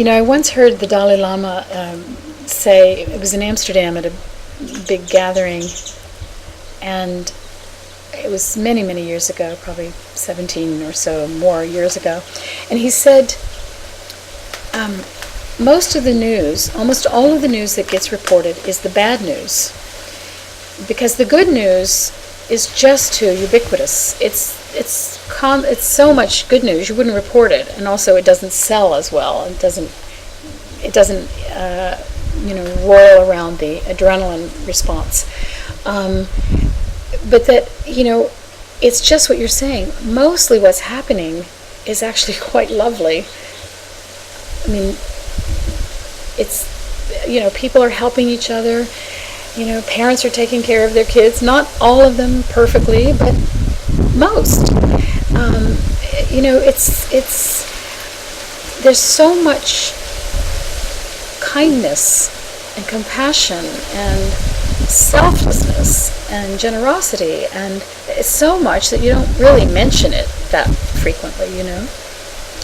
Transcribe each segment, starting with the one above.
I once heard the Dalai Lama say, it was in Amsterdam at a big gathering, and it was many, many years ago, probably 17 or so more years ago, and he said, most of the news, almost all of the news that gets reported is the bad news, because the good news is just too ubiquitous. It's so much good news you wouldn't report it, and also it doesn't sell as well. It doesn't roil around the adrenaline response. But that it's just what you're saying. Mostly what's happening is actually quite lovely. I mean, it's people are helping each other. Parents are taking care of their kids. Not all of them perfectly, but most. It's there's so much kindness and compassion and selflessness and generosity, and it's so much that you don't really mention it that frequently.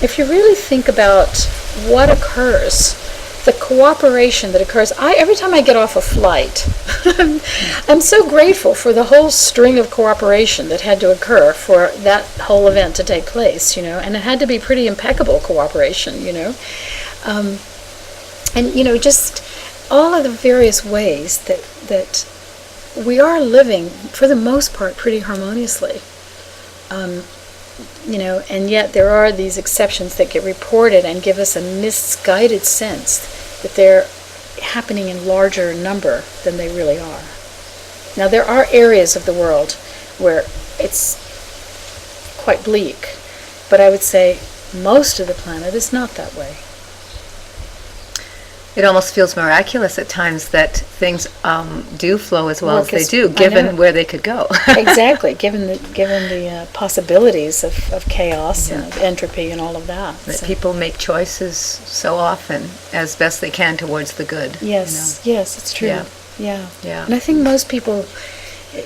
If you really think about what occurs, the cooperation that occurs. Every time I get off a flight, I'm so grateful for the whole string of cooperation that had to occur for that whole event to take place, and it had to be pretty impeccable cooperation, and just all of the various ways that we are living, for the most part, pretty harmoniously. And yet there are these exceptions that get reported and give us a misguided sense that they're happening in larger number than they really are. Now, there are areas of the world where it's quite bleak, but I would say most of the planet is not that way. It almost feels miraculous at times that things do flow as well as they do, given where they could go. Exactly, given the possibilities of chaos and of entropy and all of that. That people make choices so often as best they can towards the good. Yes, yes, it's true. Yeah. And I think most people,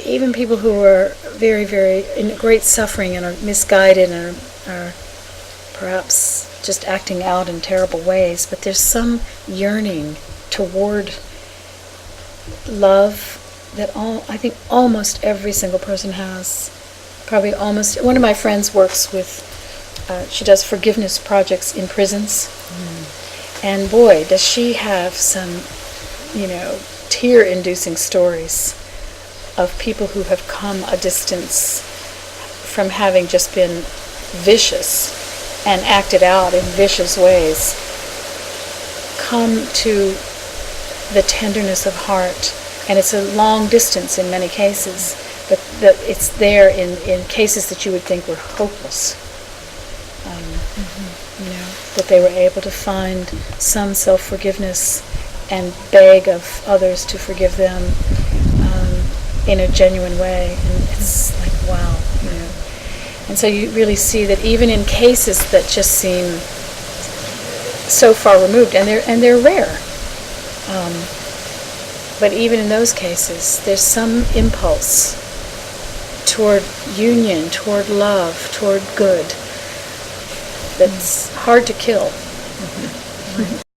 even people who are very, very in great suffering and are misguided and are perhaps just acting out in terrible ways, but there's some yearning toward love that I think almost every single person has. Probably almost. One of my friends works with, she does forgiveness projects in prisons, and boy, does she have some, tear-inducing stories of people who have come a distance from having just been vicious and acted out in vicious ways, come to the tenderness of heart. And it's a long distance in many cases, but it's there in cases that you would think were hopeless. That they were able to find some self-forgiveness and beg of others to forgive them in a genuine way. And it's like, wow, And so you really see that even in cases that just seem so far removed, and they're rare, but even in those cases, there's some impulse toward union, toward love, toward good that's hard to kill.